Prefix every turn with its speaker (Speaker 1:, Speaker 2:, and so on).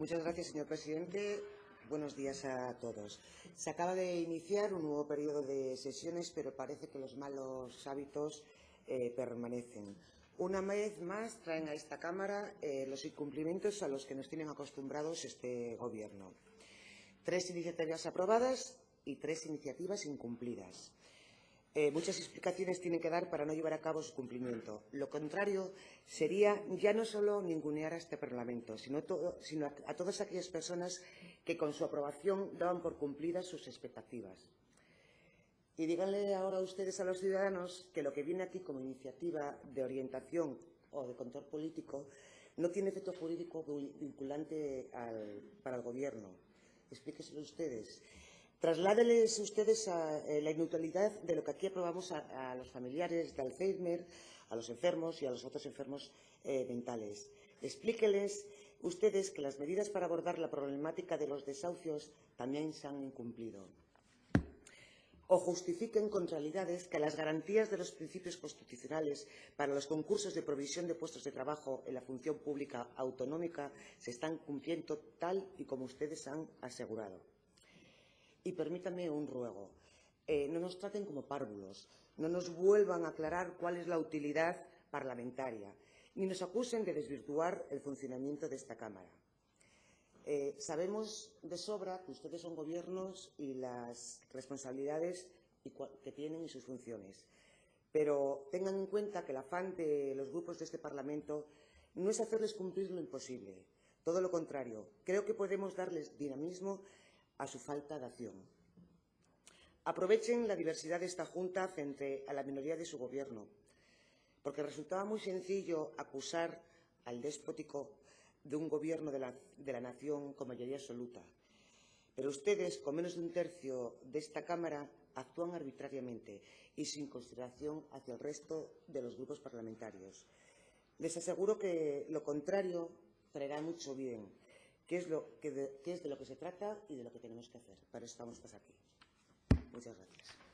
Speaker 1: Muchas gracias, señor presidente. Buenos días a todos. Se acaba de iniciar un nuevo periodo de sesiones, pero parece que los malos hábitos permanecen. Una vez más traen a esta Cámara los incumplimientos a los que nos tienen acostumbrados este Gobierno. 3 iniciativas aprobadas y 3 iniciativas incumplidas. Muchas explicaciones tienen que dar para no llevar a cabo su cumplimiento. Lo contrario sería ya no solo ningunear a este Parlamento, sino a todas aquellas personas que con su aprobación daban por cumplidas sus expectativas. Y díganle ahora ustedes a los ciudadanos que lo que viene aquí como iniciativa de orientación o de control político no tiene efecto jurídico vinculante para el Gobierno. Explíqueselo ustedes. Trasládeles ustedes la inutilidad de lo que aquí aprobamos a los familiares de Alzheimer, a los enfermos y a los otros enfermos mentales. Explíqueles ustedes que las medidas para abordar la problemática de los desahucios también se han incumplido. O justifiquen con realidades que las garantías de los principios constitucionales para los concursos de provisión de puestos de trabajo en la función pública autonómica se están cumpliendo tal y como ustedes han asegurado. Y permítanme un ruego. No nos traten como párvulos, no nos vuelvan a aclarar cuál es la utilidad parlamentaria, ni nos acusen de desvirtuar el funcionamiento de esta Cámara. Sabemos de sobra que ustedes son gobiernos y las responsabilidades que tienen y sus funciones, pero tengan en cuenta que el afán de los grupos de este Parlamento no es hacerles cumplir lo imposible. Todo lo contrario, creo que podemos darles dinamismo a su falta de acción. Aprovechen la diversidad de esta Junta frente a la minoría de su Gobierno, porque resultaba muy sencillo acusar al déspota de un Gobierno de la nación con mayoría absoluta. Pero ustedes, con menos de un tercio de esta Cámara, actúan arbitrariamente y sin consideración hacia el resto de los grupos parlamentarios. Les aseguro que lo contrario traerá mucho bien, que es de lo que se trata y de lo que tenemos que hacer. Para eso estamos aquí. Muchas gracias.